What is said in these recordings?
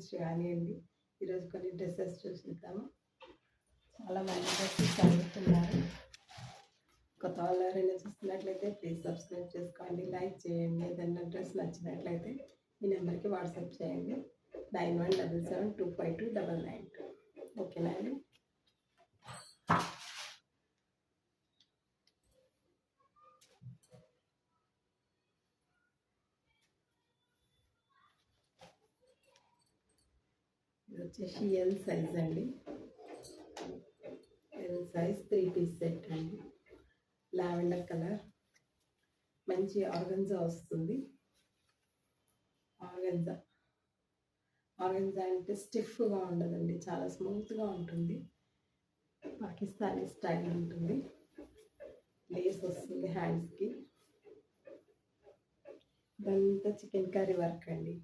శ్రీవాణి అండి. ఈరోజు కొన్ని డ్రెస్సెస్ చూసిద్దాము. చాలా మంది డ్రెస్సెస్ అడుగుతున్నారు. కొత్త వాళ్ళు ఎవరైనా చూస్తున్నట్లయితే ప్లీజ్ సబ్స్క్రైబ్ చేసుకోండి, లైక్ చేయండి. ఏదైనా డ్రెస్ నచ్చినట్లయితే ఈ నెంబర్కి వాట్సాప్ చేయండి 9177252992. ఓకేనా అండి. ఇది వచ్చేసి ఎల్ సైజ్ అండి. ఎల్ సైజ్ 3 పీస్ సెట్ అండి. లావెండర్ కలర్, మంచి ఆర్గన్జా వస్తుంది. ఆర్గన్జా అంటే స్టిఫ్గా ఉండదండి, చాలా స్మూత్గా ఉంటుంది. పాకిస్తానీ స్టైల్ ఉంటుంది. లేస్ వస్తుంది హ్యాండ్స్కి. ఇదంతా చికెన్ కర్రీ వర్క్ అండి.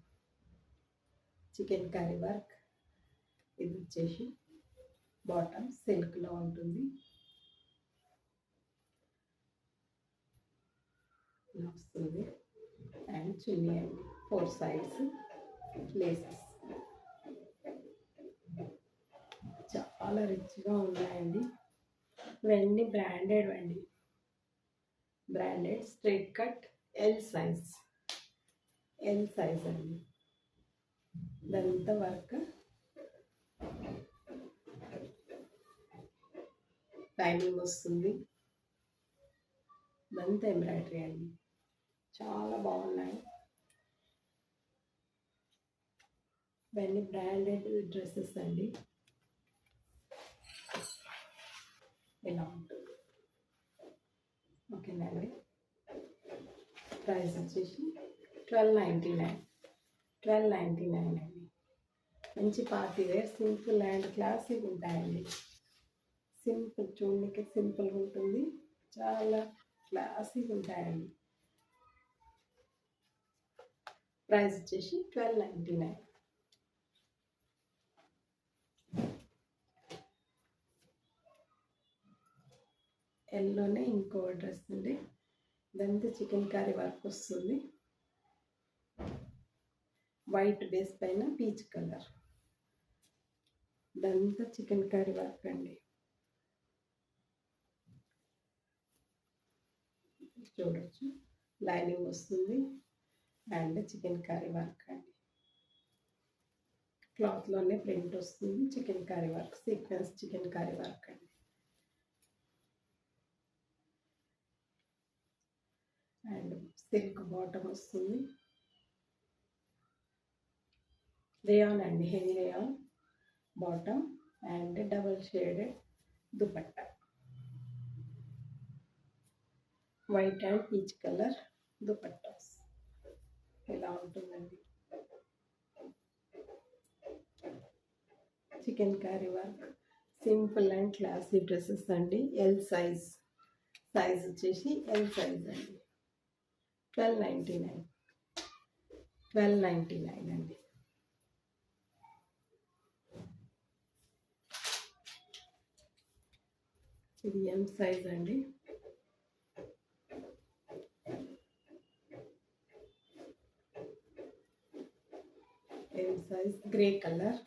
Chikankari work. ఇది వచ్చేసి బాటమ్ సిల్క్లో ఉంటుంది. వస్తుంది అండ్ చున్నీ అండి. 4 సైడ్స్ లేసెస్ చాలా రిచ్గా ఉన్నాయండి. ఇవన్నీ బ్రాండెడ్ అండి. Branded straight cut L size అండి. ఇదంతా వర్క్. లైనింగ్ వస్తుంది. ఇదంతా ఎంబ్రాయిడరీ అండి. చాలా బాగున్నాయి. ఇవన్నీ బ్రాండెడ్ డ్రెస్సెస్ అండి. ఇలా ఉంటుంది. ఓకేనండి. ప్రైస్ వచ్చేసి 1299 అండి. మంచి party wear, simple and classic ఉంటాయండి. సింపుల్, చూడడానికి సింపుల్గా ఉంటుంది, చాలా క్లాసిక్ ఉంటాయండి. ప్రైస్ వచ్చేసి 1299. ఎల్లోనే ఇంకో డ్రెస్ అండి. ఇదంతా చికెన్ కర్రీ వర్క్ వస్తుంది. వైట్ బేస్ పైన పీచ్ కలర్. ఇదంతా చికెన్ కర్రీ వర్క్ అండి. చూడొచ్చు, లైనింగ్ వస్తుంది అండ్ చికెన్ కర్రీ వర్క్ అండి. క్లాత్లోనే ప్రింట్ వస్తుంది. Chicken curry work, sequence chicken curry work అండి. అండ్ సిల్క్ బాటమ్ వస్తుంది. రేయాన్ అండి, heavy rayon bottom and double shaded dupatta. White and peach colour dupattas. ఇలా ఉంటుందండి. Chicken curry work, simple and classy dresses అండి. L size వచ్చేసి L size అండి. 1299 అండి. ఇది ఎం సైజ్ అండి. M size grey colour.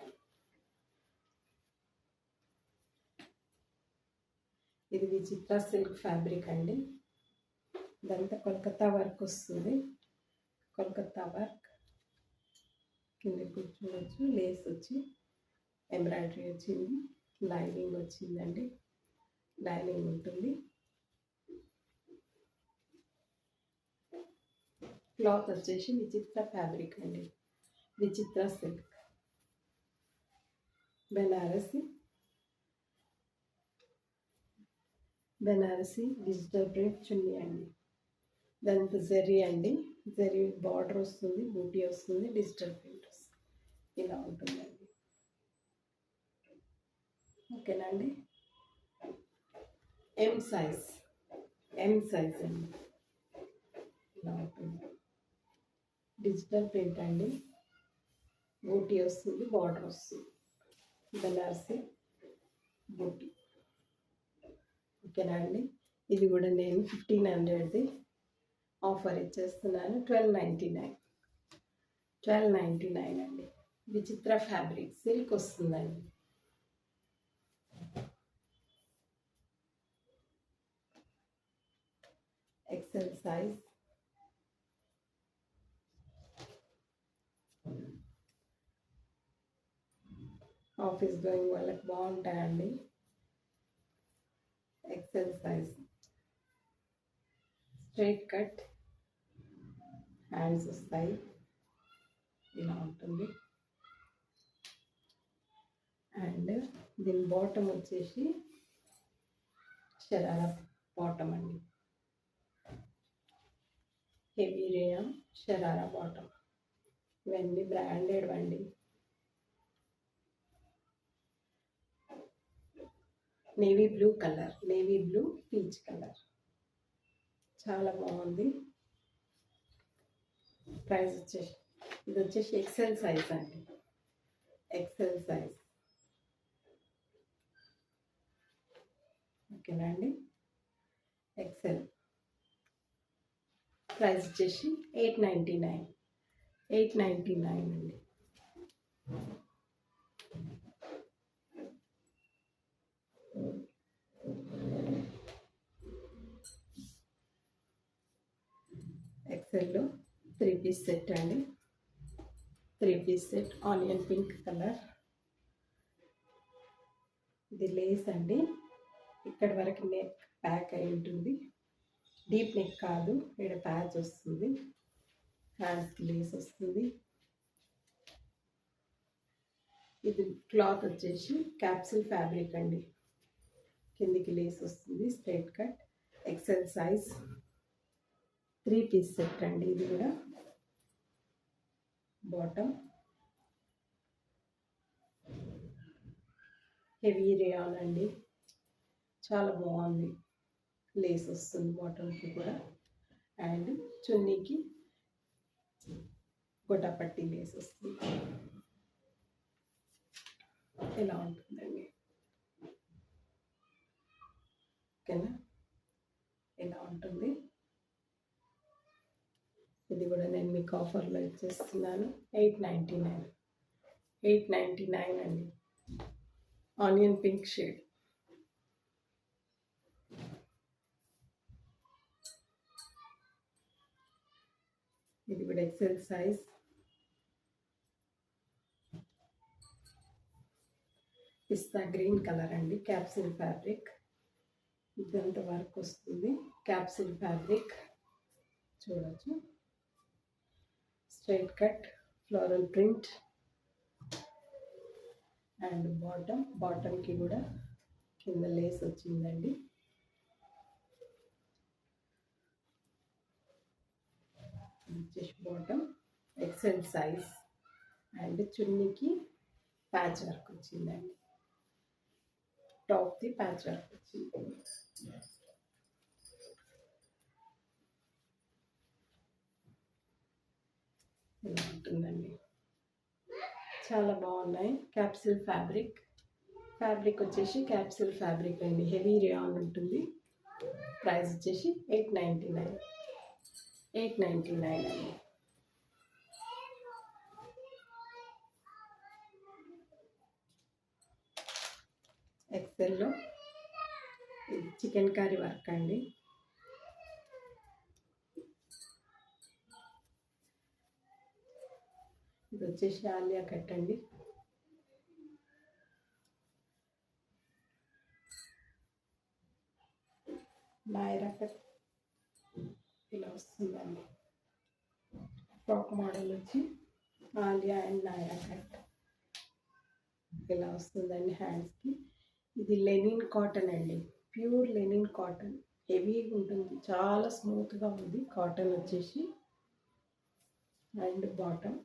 ఇది విచిత్ర సిల్క్ ఫ్యాబ్రిక్ అండి. ఇదంతా కోల్కతా వర్క్ వస్తుంది. కోల్కతా వర్క్ కింద కూర్చోవచ్చు. లేస్ వచ్చి ఎంబ్రాయిడరీ వచ్చింది. లైనింగ్ వచ్చిందండి. లైనింగ్ ఉంటుంది. క్లాత్ వచ్చేసి విచిత్ర ఫ్యాబ్రిక్ అండి. విచిత్ర సిల్క్. బెనారసి డిజిటల్ ప్రింట్ చున్నీ అండి. దానికి జరీ అండి. జరీ బార్డర్ వస్తుంది, బూటీ వస్తుంది, డిజిటల్ ప్రింట్ వస్తుంది. ఇలా ఉంటుందండి. ఓకేనా అండి. ఎం సైజ్ అండి. ఇలా ఉంటుంది. డిజిటల్ ప్రింట్ అండి. బూటీ వస్తుంది, బార్డర్ వస్తుంది. బెనారసి బూటీ. ఓకేనా అండి. ఇది కూడా నేను 1500ది ఆఫర్ ఇచ్చేస్తున్నాను. 1299 అండి. విచిత్ర ఫ్యాబ్రిక్ సిల్క్ వస్తుందండి. XL size. ఆఫీస్ గోయింగ్ వాళ్ళకి బాగుంటాయండి. XL size. Straight cut hands వస్తాయి, ఇలా ఉంటుంది. అండ్ దీని బాటమ్ వచ్చేసి షరారా బాటమ్ అండి. Heavy rayon sharara bottom. ఇవన్నీ బ్రాండెడ్ అండి. Navy blue colour, navy blue peach colour, చాలా బాగుంది. ప్రైస్ వచ్చేసి ఇది వచ్చేసి ఎక్సెల్ సైజ్ అండి. XL size. ఓకేనా అండి. ఎక్సెల్. ప్రైస్ వచ్చేసి 899. 899 అండి. ఎక్సెల్లో 3 పీస్ సెట్ అండి. 3 piece set onion pink colour. ఇది లేస్ అండి. ఇక్కడ వరకు నెక్ ప్యాక్ అయి ఉంటుంది. డీప్ నెక్ కాదు, ఇక్కడ ప్యాచ్ వస్తుంది. హ్యాండ్స్కి లేస్ వస్తుంది. ఇది క్లాత్ వచ్చేసి క్యాప్సిల్ ఫ్యాబ్రిక్ అండి. కిందికి లేస్ వస్తుంది. Straight cut XL size. 3 piece set అండి. ఇది కూడా బాటమ్ హెవీ రేయాన్ అండి. చాలా బాగుంది. లేస్ వస్తుంది బాటమ్కి కూడా. అండ్ చున్నీకి గొటాపట్టి లేస్ వస్తుంది. ఇలా ఉంటుందండి. ఓకేనా. ఇలా ఉంటుంది. ఇది కూడా నేను మీకు ఆఫర్లో ఇచ్చేస్తున్నాను. 899. 899 అండి. Onion pink shade. ఇది కూడా ఎక్సెల్ సైజ్. పిస్తా గ్రీన్ కలర్ అండి. Capsule fabric. ఇదంతా వర్క్ వస్తుంది. క్యాప్సిల్ ఫ్యాబ్రిక్ చూడొచ్చు. Straight cut floral print. And బాటమ్కి కూడా కింద లేస్ వచ్చిందండి. వచ్చేసి బాటమ్ ఎక్సెల్ సైజ్. అండ్ చున్నీకి ప్యాచ్ వర్క్ వచ్చిందండి. టాప్ది ప్యాచ్ వర్క్ వచ్చింది. ఇలా ఉంటుందండి. చాలా బాగున్నాయి. Capsule fabric. ఫ్యాబ్రిక్ వచ్చేసి క్యాప్సిల్ ఫ్యాబ్రిక్ అండి. హెవీ రేయాన్ ఉంటుంది. ప్రైస్ వచ్చేసి 899. 899 అండి. ఎక్సెల్లో చికెన్ కర్రీ వర్క్ అండి. ఇది వచ్చేసి ఆలియా కట్ అండి. నాయరా కట్ ఇలా వస్తుందండి. ఫ్రాక్ మోడల్ వచ్చి ఆలియా అండ్ నాయరా కట్ ఇలా వస్తుందండి హ్యాండ్స్కి. ఇది లెనిన్ కాటన్ అండి. Pure linen cotton. హెవీగా ఉంటుంది. చాలా స్మూత్గా ఉంది కాటన్ వచ్చేసి. అండ్ బాటమ్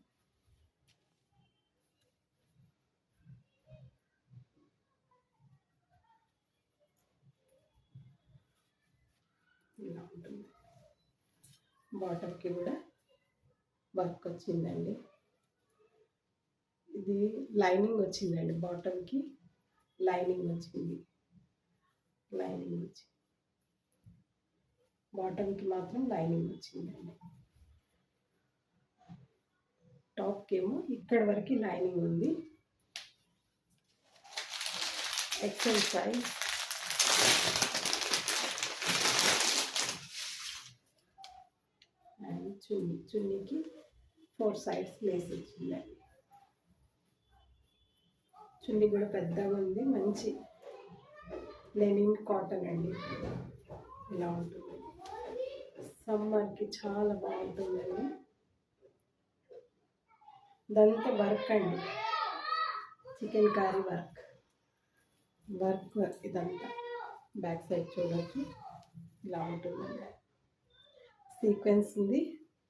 ఇలా ఉంటుంది. బాటమ్కి కూడా వర్క్ వచ్చిందండి. ఇది లైనింగ్ వచ్చిందండి. బాటమ్కి లైనింగ్ వచ్చింది. లైనింగ్ వచ్చింది. బాటమ్కి మాత్రం లైనింగ్ వచ్చిందండి. టాప్కి ఏమో ఇక్కడ వరకు లైనింగ్ ఉంది. XL size. అండ్ చున్నీకి 4 సైడ్స్ లేస్ వచ్చిందండి. చున్నీ కూడా పెద్దగా ఉంది. మంచి లెనిన్ కాటన్ అండి. ఇలా ఉంటుంది. సమ్మర్కి చాలా బాగుంటుందండి. ఇదంతా వర్క్ అండి, చికెన్ కర్రీ వర్క్ ఇదంతా. బ్యాక్ సైడ్ చూడవచ్చు, ఇలా ఉంటుందండి. సీక్వెన్స్ ఉంది,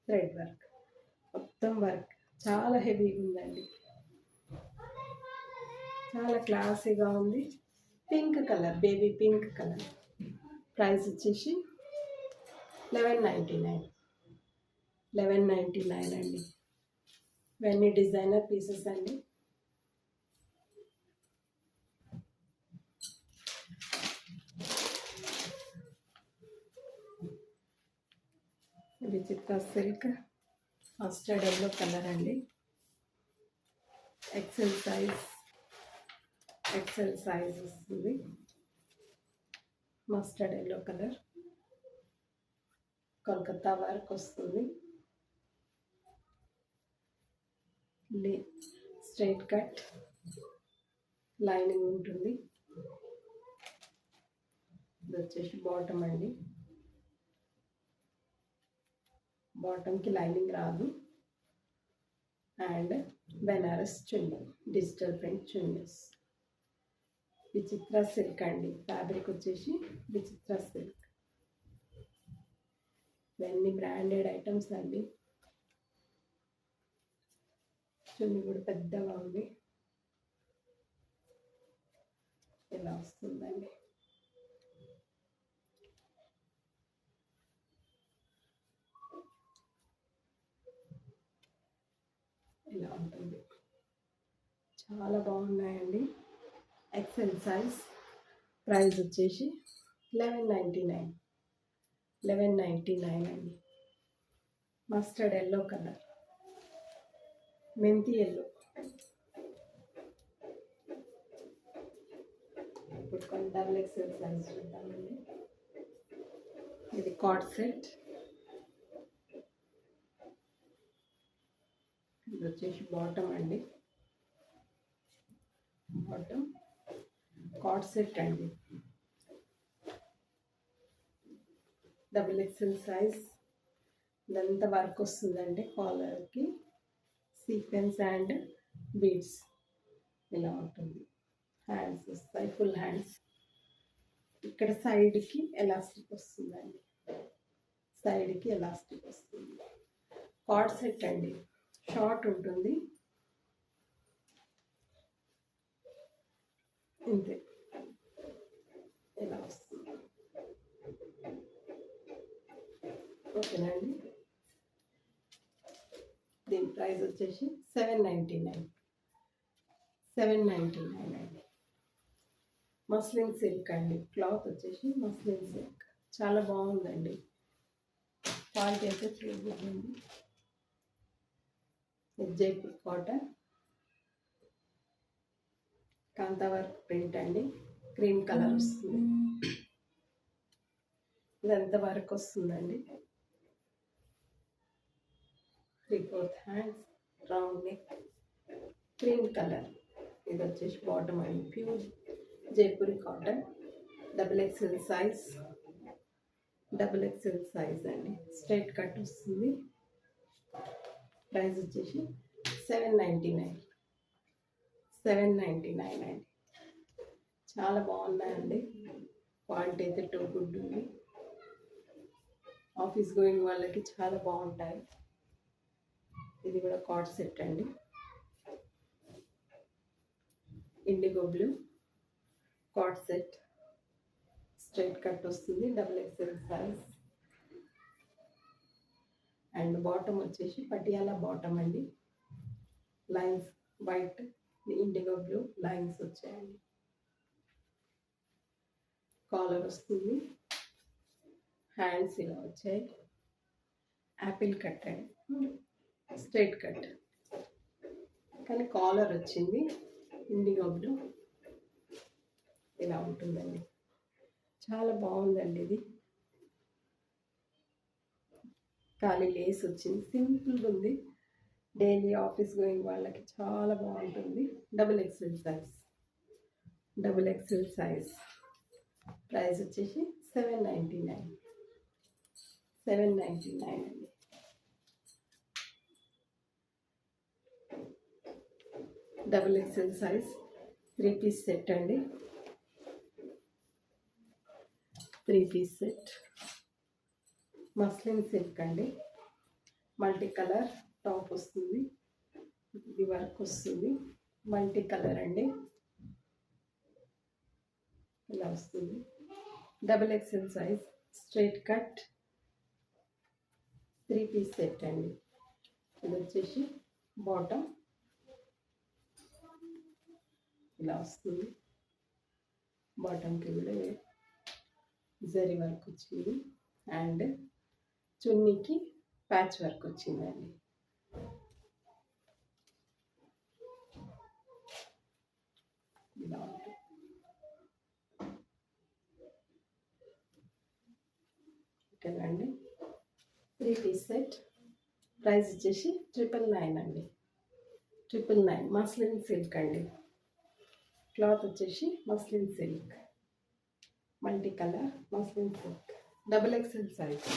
థ్రెడ్ వర్క్, మొత్తం వర్క్ చాలా హెవీగా ఉందండి. చాలా క్లాసీగా ఉంది. Pink colour, baby pink colour. Price వచ్చేసి 1199 అండి. ఇవన్నీ డిజైనర్ పీసెస్ అండి. ఇది చిత్తా సిల్క్ మస్టర్డ్ ఎల్లో కలర్ అండి. ఎక్సెల్ సైజ్ వస్తుంది. Mustard yellow colour, Kolkata work వస్తుంది. స్ట్రైట్ కట్, లైనింగ్ ఉంటుంది. ఇది వచ్చేసి బాటమ్ అండి. బాటమ్కి లైనింగ్ రాదు. And Banaras chunni, digital print chunnis. Vichitra silk అండి. ఫ్యాబ్రిక్ వచ్చేసి విచిత్ర సిల్క్. ఇవన్నీ బ్రాండెడ్ ఐటమ్స్ అండి. చున్నీ కూడా పెద్దగా ఉంది. ఇలా వస్తుందండి. ఇలా ఉంటుంది. చాలా బాగున్నాయండి. XL size. ప్రైస్ వచ్చేసి 1199 అండి. మస్టర్డ్ ఎల్లో కలర్, మెంతి ఎల్లో. ఇప్పుడు కొన్ని డబుల్ ఎక్సెల్ సైజ్ చూద్దామండి. ఇది కార్డ్ సెట్. ఇది వచ్చేసి బాటమ్ అండి. బాటమ్ కార్డ్ సెట్ అండి. Double XL size. ఇదంతా వర్క్ వస్తుందండి. కాలర్కి సీక్వెన్స్ అండ్ బీడ్స్ ఇలా ఉంటుంది. హ్యాండ్స్ వస్తాయి, ఫుల్ హ్యాండ్స్. ఇక్కడ సైడ్కి ఎలాస్టిక్ వస్తుందండి. సైడ్కి ఎలాస్టిక్ వస్తుంది. కార్డ్ సెట్ అండి. షార్ట్ ఉంటుంది, ఇంతే. ఇలా వస్తుంది. ఓకేనా అండి. దీని ప్రైస్ వచ్చేసి 799 అండి. మస్లిన్ సిల్క్ అండి. క్లాత్ వచ్చేసి మస్లిన్ సిల్క్. చాలా బాగుందండి. క్వాలిటీ అయితే చూడండి. Jaipur cotton, Kantha work print అండి. క్రీమ్ కలర్ వస్తుంది. ఇదంతా వర్క్ వస్తుందండి. 3/4 hands, round neck, cream colour. ఇది వచ్చేసి బాటమ్ అండి. Pure Jaipuri cotton. Double XL size అండి. స్ట్రైట్ కట్ వస్తుంది. ప్రైస్ వచ్చేసి 799 అండి. చాలా బాగున్నాయండి. క్వాలిటీ అయితే టూ గుడ్ ఉంది. ఆఫీస్ గోయింగ్ వాళ్ళకి చాలా బాగుంటాయి. ఇది కూడా కార్డ్ సెట్ అండి. IndiGo blue cord set. Straight cut వస్తుంది. Double XL size. And bottom వచ్చేసి పటియాలా బాటమ్ అండి. Lines white, indigo blue lines వచ్చాయండి. కాలర్ వస్తుంది. హ్యాండ్స్ ఇలా వచ్చాయి. యాపిల్ కట్ అండి. Straight cut. కానీ కాలర్ వచ్చింది ఇండిగో బ్లూ. ఇలా ఉంటుందండి, చాలా బాగుందండి. ఇది ఖాళీ లేస్ వచ్చింది, సింపుల్గా ఉంది. డైలీ ఆఫీస్ గోయింగ్ వాళ్ళకి చాలా బాగుంటుంది. Double XL size, double XL size. Price వచ్చేసి $7.99 అండి. Double XL size 3 piece set అండి. 3 పీస్ సెట్ మస్లిన్ సిల్క్ అండి. మల్టీ కలర్ టాప్ వస్తుంది, ఇది వర్క్ వస్తుంది. మల్టీ కలర్ అండి, ఇలా వస్తుంది. Double XL size straight cut 3 piece set అండి. ఇది వచ్చేసి బాటమ్ ఇలా వస్తుంది. బాటమ్కి కూడా జరీ వర్క్ వచ్చింది అండ్ చున్నీకి ప్యాచ్ వర్క్ వచ్చిందండి. ఇలా ఉంటుంది. ఓకేనండి, 3 పీస్ సెట్. ప్రైస్ వచ్చేసి $999 అండి. 999 మస్లిన్ సిల్క్ అండి. క్లాత్ వచ్చేసి muslin silk, multi colour muslin silk. Double XL size.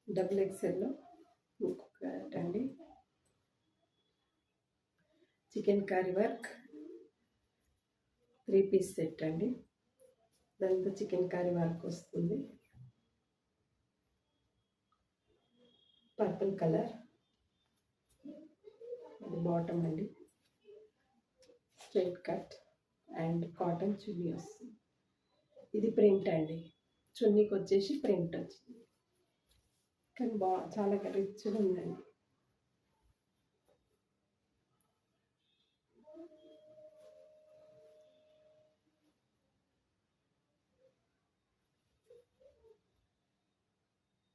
Double ఎక్సెల్లో ఇంకొకటి అండి, chikankari work 3 piece set అండి. దాంతో చికెన్ కర్రీ వర్క్ వస్తుంది. పర్పుల్ కలర్, అది బాటమ్ అండి. స్ట్రైట్ కట్ అండ్ కాటన్ చున్నీ వస్తుంది. ఇది ప్రింట్ అండి, చున్నీకి వచ్చేసి ప్రింట్ వచ్చింది. కానీ చాలా రిచ్గా ఉందండి.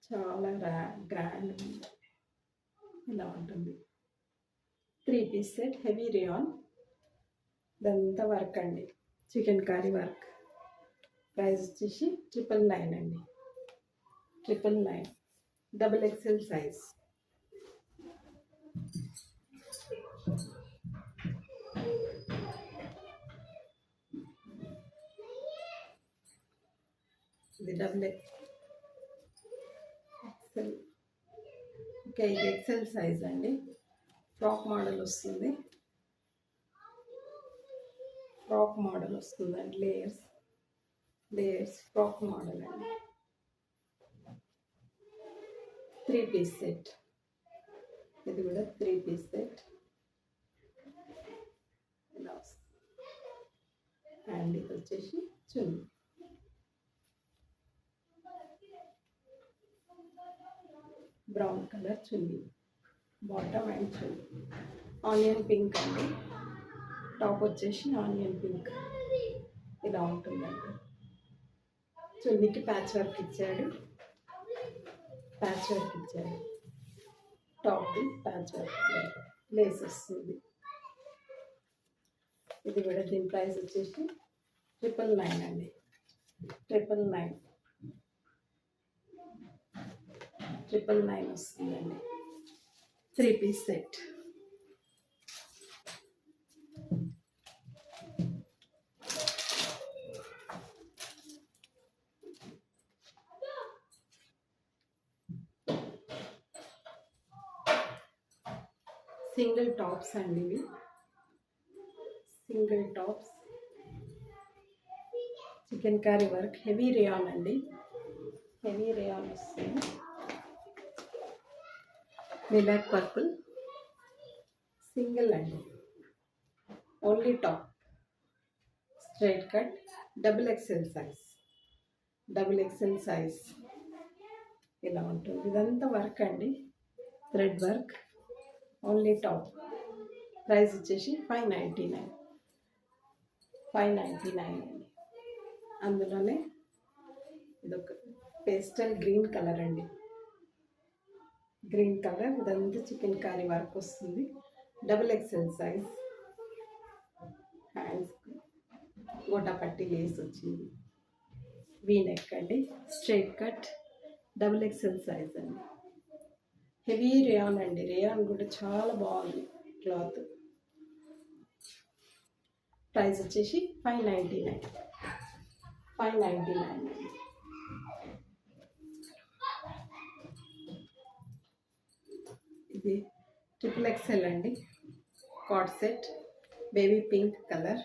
చాలా గ్రాండ్ ఉంది. ఇలా ఉంటుంది. 3 పీస్ సెట్ హెవీ రియాన్, ఇదంతా వర్క్ అండి, చికెన్ కర్రీ వర్క్. ప్రైస్ వచ్చేసి $999 అండి. 999 డబుల్ ఎక్సెల్ సైజ్. ఇది డబుల్ ఎక్సెల్. ఓకే, ఇది ఎక్సెల్ సైజ్ అండి. ఫ్రాక్ మోడల్ వస్తుంది, ఫ్రాక్ మోడల్ వస్తుందండి. లేయర్స్ ఫ్రాక్ మోడల్ అండి. 3 పీస్ సెట్. ఇది కూడా 3 పీస్ సెట్ ఇలా వస్తుంది. అండ్ ఇది వచ్చేసి చున్నీ. బ్రౌన్ కలర్ చున్నీ, బాటమ్ అండ్ చున్నీ. ఆనియన్ పింక్ అండి. టాప్ వచ్చేసి ఆనియన్ పింక్ ఇలా ఉంటుందండి. చున్నీకి ప్యాచ్ వర్క్ ఇచ్చాడు, టాప్కి ప్యాచ్ వర్క్ లేస్ వస్తుంది. ఇది కూడా దీని ప్రైస్ వచ్చేసి $999 అండి. 999 వస్తుందండి. 3 పీస్ సెట్. సింగిల్ టాప్స్ అండి ఇవి. Single tops chikankari work heavy rayon అండి. హెవీ రియాన్ వస్తుంది. మిలాక్ పర్పుల్ సింగిల్ అండి. Only top. Straight cut double XL size. ఇలా ఉంటుంది. ఇదంతా వర్క్ అండి, thread work. Only top. Price వచ్చేసి $599 అండి. అందులోనే ఇదొక పేస్టల్ గ్రీన్ కలర్ అండి. గ్రీన్ కలర్, ఇదంతా చికెన్ కర్రీ వర్క్ వస్తుంది. Double XL size. Hands gota patti lace వచ్చింది. వీ నెక్ అండి, straight cut, double XL size అండి. హెవీ రేయాన్ అండి, రేయాన్ కూడా చాలా బాగుంది క్లాత్. ప్రైస్ వచ్చేసి 599. 599. ఇది ట్రిపుల్ ఎక్సెల్ అండి, cord set, baby pink colour.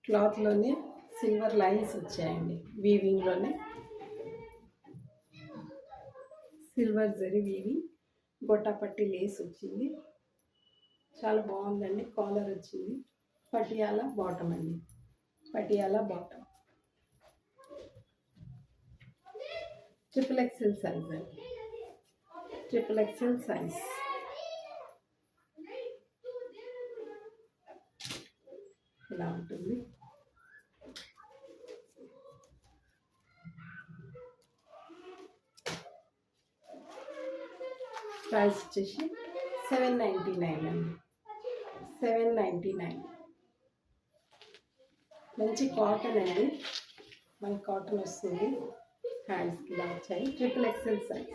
క్లాత్లోనే సిల్వర్ లైన్స్ వచ్చాయండి, వీవింగ్లోనే సిల్వర్ జరీ వీవింగ్, గొట్టాపట్టి లేస్ వచ్చింది. చాలా బాగుందండి. కాలర్ వచ్చింది. పటియాలా బాటమ్ అండి, Patiala bottom. Triple XL size అండి, ట్రిపుల్ ఎక్సెల్ సైజ్. ఇలా ఉంటుంది. ప్రైస్ వచ్చేసి 799 అండి, 799. మంచి కాటన్ అండి, మనకి కాటన్ వస్తుంది. హ్యాండ్స్కి ఇలా వచ్చాయి. Triple XL size.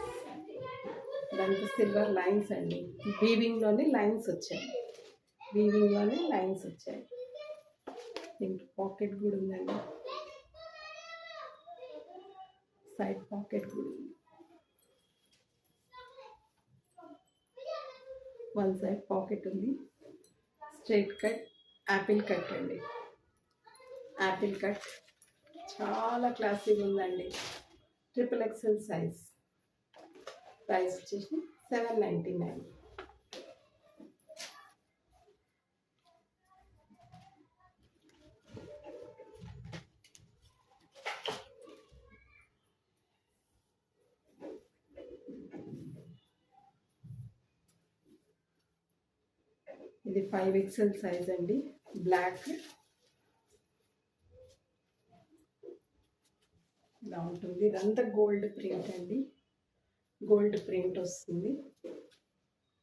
దానికి సిల్వర్ లైన్స్ అండి, వీవింగ్లోనే లైన్స్ వచ్చాయి, వీవింగ్లోనే లైన్స్ వచ్చాయి. దీనికి పాకెట్ కూడా ఉందండి, సైడ్ పాకెట్ కూడా ఉంది. వన్ సైడ్ పాకెట్ ఉంది. స్ట్రైట్ కట్, యాపిల్ కట్ అండి, యాపిల్ కట్. చాలా క్లాసీగా ఉందండి. Triple XL size. ప్రైస్ వచ్చేసి 799. ఇది 5XL సైజ్ అండి, బ్లాక్. ఇలా ఉంటుంది. ఇదంతా గోల్డ్ ప్రింట్ అండి, గోల్డ్ ప్రింట్ వస్తుంది.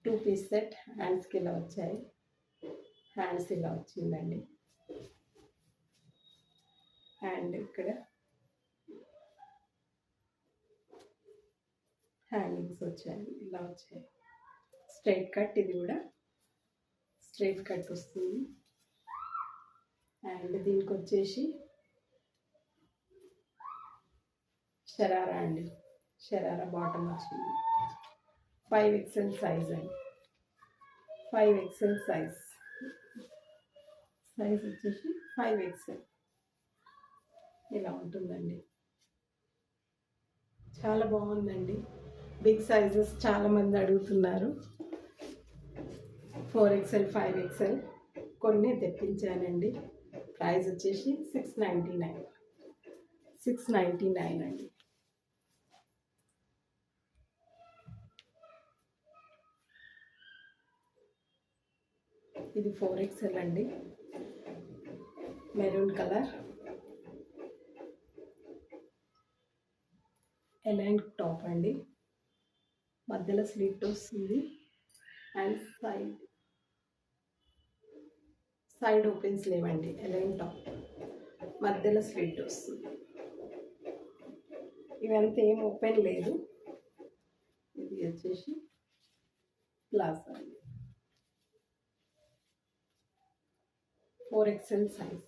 2 పీస్ సెట్. హ్యాండ్స్కి ఇలా వచ్చాయి, హ్యాండ్స్ ఇలా వచ్చిందండి. హ్యాండ్ ఇక్కడ హ్యాంగింగ్స్ వచ్చాయి, ఇలా వచ్చాయి. స్ట్రైట్ కట్, ఇది కూడా స్ట్రైట్ కట్ వస్తుంది. అండ్ దీనికి వచ్చేసి షరారా అండి, షరారా బాటమ్ వచ్చింది. 5XL సైజ్ అండి, 5XL సైజ్. సైజ్ వచ్చేసి 5XL. ఇలా ఉంటుందండి. చాలా బాగుందండి. బిగ్ సైజెస్ చాలామంది అడుగుతున్నారు. 4XL 5XL కొన్ని తెప్పించానండి. ప్రైస్ వచ్చేసి 699. 699 అండి. ఇది 4XL అండి, మెరూన్ కలర్. ఎలైన్ టాప్ అండి, మధ్యలో స్లిట్ వస్తుంది. అండ్ సైడ్ ఓపెన్స్ లేవండి. ఎలైన్ టాప్, మధ్యలో స్లిట్ వస్తుంది. ఇవంతా ఏం ఓపెన్ లేదు. ఇది వచ్చేసి ప్లాజా అండి, 4XL సైజ్.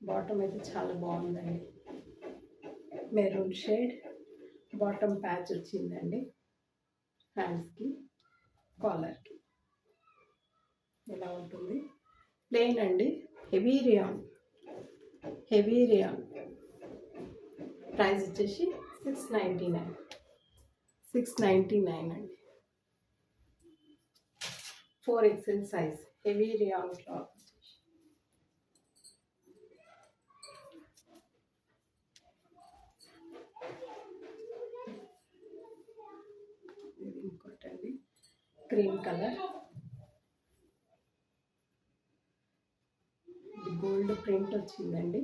బాటమ్ అయితే చాలా బాగుందండి, మెరూన్ షేడ్. బాటమ్ ప్యాచ్ వచ్చిందండి హ్యాండ్స్కి, కాలర్కి. ఇలా ఉంటుంది. ప్లెయిన్ అండి, heavy rayon, heavy rayon. Price వచ్చేసి 699. 699 అండి. 4XL size, heavy rayon cloth. ఇది ఇంకోటండి, క్రీమ్ కలర్. ఇది గోల్డ్ ప్రింట్ వచ్చిందండి.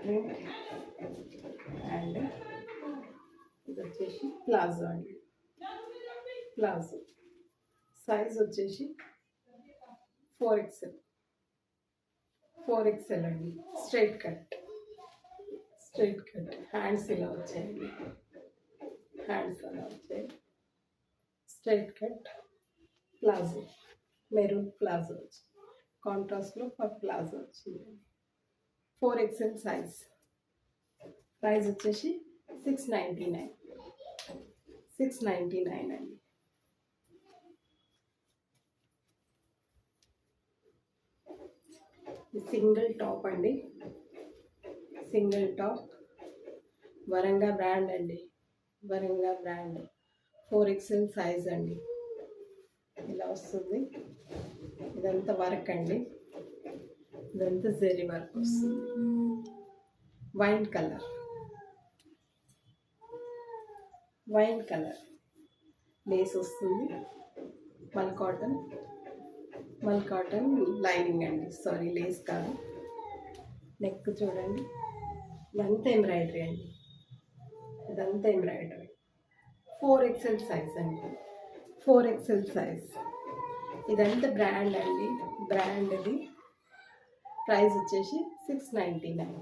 ప్రింట్. అండ్ ఇది వచ్చేసి ప్లాజో అండి. ప్లాజో సైజ్ వచ్చేసి 4XL. 4XL అండి. స్ట్రైట్ కట్ హ్యాండ్స్ ఇలా వచ్చాయండి. హ్యాండ్స్ అలా వచ్చాయి. Straight cut palazzo, maroon palazzo వచ్చి కాంట్రాస్ట్లో ప్లాజో వచ్చింది. 4XL size. ప్రైస్ వచ్చేసి 699. 699 అండి. సింగిల్ టాప్ అండి. సింగిల్ టాప్ వరంగా బ్రాండ్ అండి. వరంగా బ్రాండ్ 4XL సైజ్ అండి. ఇలా వస్తుంది. ఇదంతా వర్క్ అండి. ఇదంతా జెరీ వర్క్ వస్తుంది. వైన్ కలర్ లేస్ వస్తుంది. మల్ కాటన్ లైనింగ్ అండి. సారీ, లేస్ కాదు. నెక్ చూడండి, ఇదంతా ఎంబ్రాయిడరీ అండి. ఇదంతా ఎంబ్రాయిడరీ. 4XL సైజ్ అండి. 4XL size. ఇదంతా బ్రాండ్ అండి. బ్రాండ్ ఇది. ప్రైస్ వచ్చేసి 699.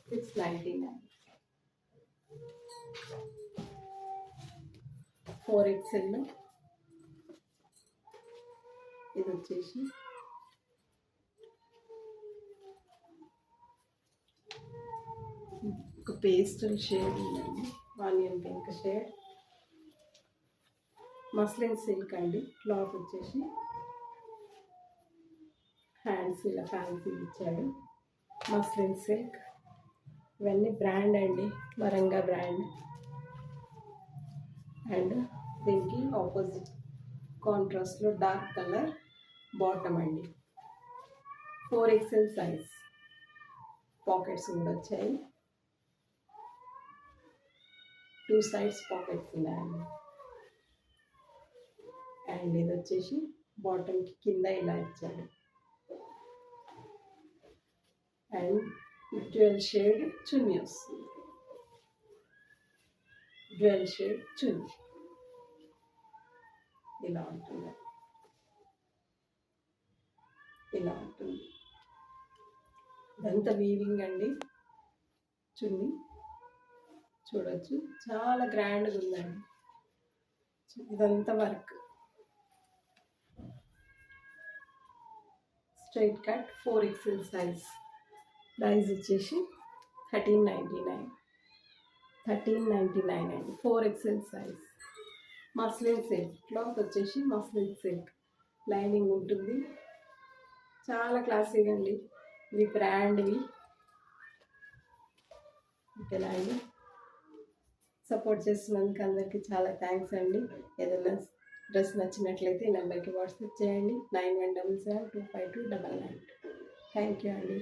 699. 4XL. ఇది వచ్చేసి ఒక పేస్టల్ షేడ్ ఉందండి. Onion pink shade. Muslin silk అండి. క్లాత్ వచ్చేసి హ్యాండ్స్ ఇలా ఫ్యాన్సీ ఇచ్చాడు. Muslin silk. ఇవన్నీ బ్రాండ్ అండి. వరంగా బ్రాండ్. అండ్ దీనికి ఆపోజిట్ కాంట్రాస్ట్లో డార్క్ కలర్ బాటమ్ అండి. 4XL size. పాకెట్స్ కూడా వచ్చాయి. 2 సైడ్స్ పాకెట్స్ ఉన్నాయండి. అండ్ ఇది వచ్చేసి బాటమ్కి కింద ఇలా ఇచ్చాడు. అండ్ డ్యూయల్ షేడ్ చున్నీ వస్తుంది. డ్యూయల్ షేడ్ చున్నీ ఇలా ఉంటుంది. ఇదంతా వీవింగ్ అండి. చున్నీ చూడొచ్చు, చాలా గ్రాండ్గా ఉందండి. ఇదంతా work. Straight cut 4XL size. Price వచ్చేసి 1399. 1399 అండి. 4XL size. Muslin silk. Cloth వచ్చేసి మస్లిన్ సిల్క్. లైనింగ్ ఉంటుంది. చాలా క్లాసీగా అండి. ఇవి బ్రాండ్వి. ఓకేనా అండి? సపోర్ట్ చేస్తున్నందుకు అందరికీ చాలా థ్యాంక్స్ అండి. ఏదైనా డ్రెస్ నచ్చినట్లయితే ఈ నెంబర్కి వాట్సాప్ చేయండి. 9177252992. థ్యాంక్ యూ అండి.